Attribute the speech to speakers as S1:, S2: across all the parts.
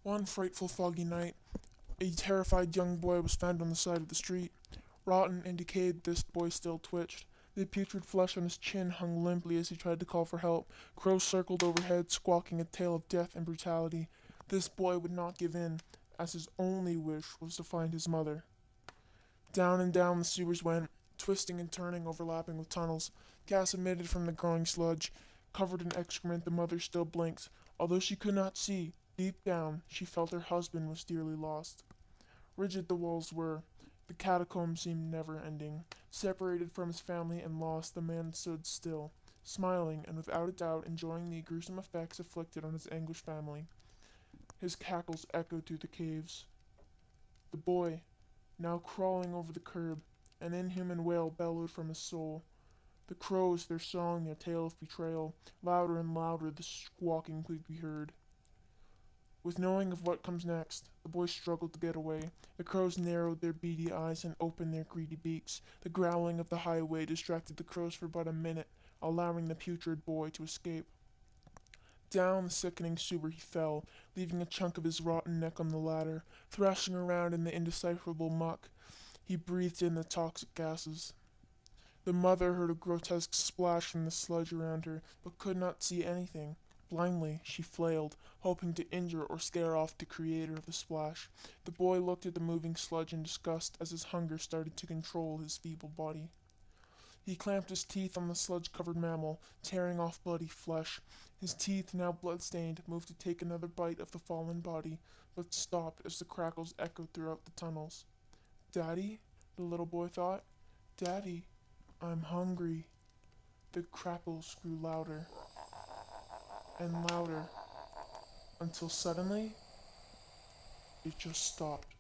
S1: One frightful foggy night, a terrified young boy was found on the side of the street. Rotten and decayed, this boy still twitched. The putrid flesh on his chin hung limply as he tried to call for help. Crows circled overhead, squawking a tale of death and brutality. This boy would not give in, as his only wish was to find his mother. Down and down the sewers went, twisting and turning, overlapping with tunnels. Gas emitted from the growing sludge. Covered in excrement, the mother still blinked. Although she could not see, deep down, she felt her husband was dearly lost. Rigid the walls were. The catacomb seemed never ending. Separated from his family and lost, the man stood still, smiling and without a doubt enjoying the gruesome effects afflicted on his anguished family. His cackles echoed through the caves. The boy, now crawling over the curb, an inhuman wail bellowed from his soul. The crows, their song, their tale of betrayal, louder and louder the squawking could be heard. With knowing of what comes next, the boy struggled to get away. The crows narrowed their beady eyes and opened their greedy beaks. The growling of the highway distracted the crows for but a minute, allowing the putrid boy to escape. Down the sickening sewer he fell, leaving a chunk of his rotten neck on the ladder. Thrashing around in the indecipherable muck, he breathed in the toxic gases. The mother heard a grotesque splash from the sludge around her, but could not see anything. Blindly, she flailed, hoping to injure or scare off the creator of the splash. The boy looked at the moving sludge in disgust as his hunger started to control his feeble body. He clamped his teeth on the sludge-covered mammal, tearing off bloody flesh. His teeth, now blood-stained, moved to take another bite of the fallen body, but stopped as the crackles echoed throughout the tunnels. "Daddy?" the little boy thought. "Daddy, I'm hungry." The crackles grew louder and louder until suddenly it just stopped.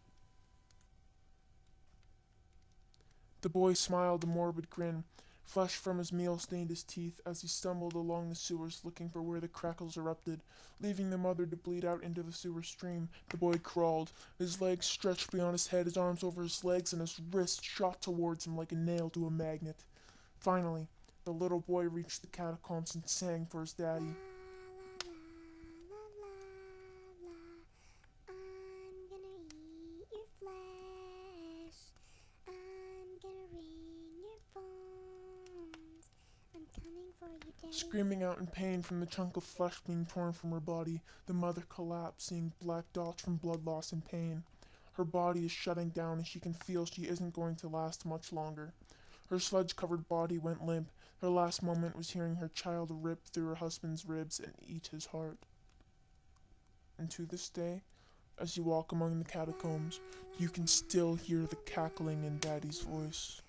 S1: The boy smiled a morbid grin. Flesh from his meal stained his teeth as he stumbled along the sewers looking for where the crackles erupted. Leaving the mother to bleed out into the sewer stream, the boy crawled, his legs stretched beyond his head, his arms over his legs, and his wrist shot towards him like a nail to a magnet. Finally, the little boy reached the catacombs and sang for his daddy.
S2: I'm gonna eat your flesh. I'm gonna wring your bones. I'm coming for you, Daddy.
S1: Screaming out in pain from the chunk of flesh being torn from her body, the mother collapsed, seeing black dots from blood loss and pain. Her body is shutting down and she can feel she isn't going to last much longer. Her sludge-covered body went limp. Her last moment was hearing her child rip through her husband's ribs and eat his heart. And to this day, as you walk among the catacombs, you can still hear the cackling in Daddy's voice.